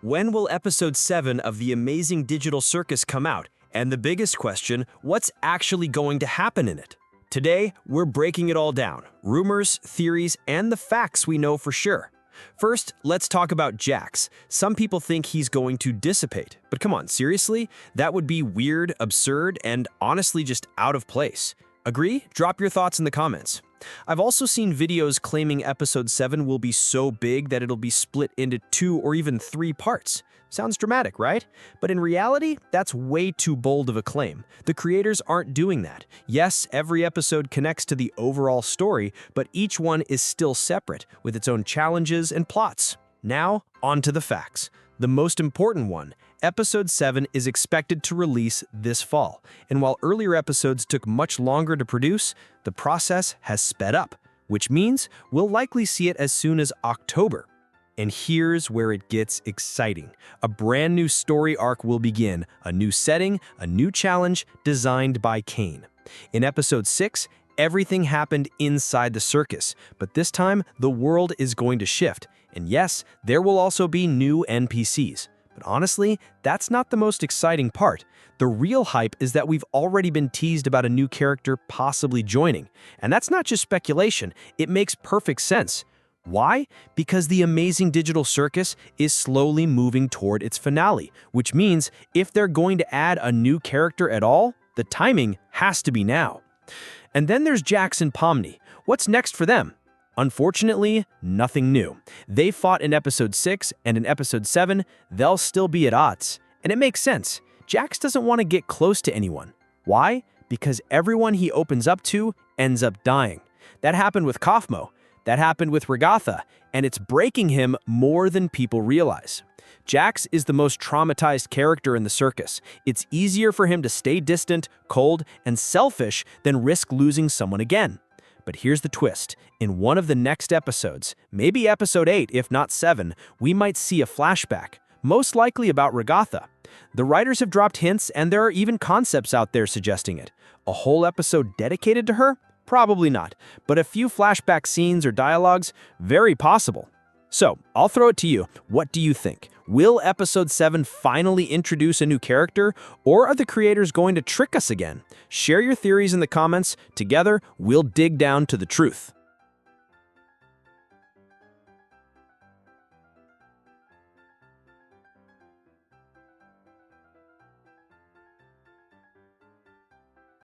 When will episode 7 of the Amazing Digital Circus come out? And the biggest question, what's actually going to happen in it? Today, we're breaking it all down. Rumors, theories, and the facts we know for sure. First, let's talk about Jax. Some people think he's going to dissipate. But come on, seriously? That would be weird, absurd, and honestly just out of place. Agree? Drop your thoughts in the comments. I've also seen videos claiming episode 7 will be so big that it'll be split into 2 or even 3 parts. Sounds dramatic, right? But in reality, that's way too bold of a claim. The creators aren't doing that. Yes, every episode connects to the overall story, but each one is still separate, with its own challenges and plots. Now, on to the facts. The most important one, episode 7 is expected to release this fall, and while earlier episodes took much longer to produce, the process has sped up, which means we'll likely see it as soon as October. And here's where it gets exciting. A brand new story arc will begin, a new setting, a new challenge designed by Kane. In episode 6, everything happened inside the circus, but this time the world is going to shift. And yes, there will also be new NPCs. But honestly, that's not the most exciting part. The real hype is that we've already been teased about a new character possibly joining. And that's not just speculation, it makes perfect sense. Why? Because the Amazing Digital Circus is slowly moving toward its finale, which means if they're going to add a new character at all, the timing has to be now. And then there's Jax and Pomni. What's next for them? Unfortunately, nothing new. They fought in episode 6, and in episode 7, they'll still be at odds. And it makes sense. Jax doesn't want to get close to anyone. Why? Because everyone he opens up to ends up dying. That happened with Kaufmo. That happened with Regatha, and it's breaking him more than people realize. Jax is the most traumatized character in the circus. It's easier for him to stay distant, cold, and selfish than risk losing someone again. But here's the twist. In one of the next episodes, maybe episode 8 if not 7, we might see a flashback, most likely about Regatha. The writers have dropped hints and there are even concepts out there suggesting it. A whole episode dedicated to her? Probably not, but a few flashback scenes or dialogues? Very possible. So, I'll throw it to you. What do you think? Will episode 7 finally introduce a new character, or are the creators going to trick us again? Share your theories in the comments. Together, we'll dig down to the truth.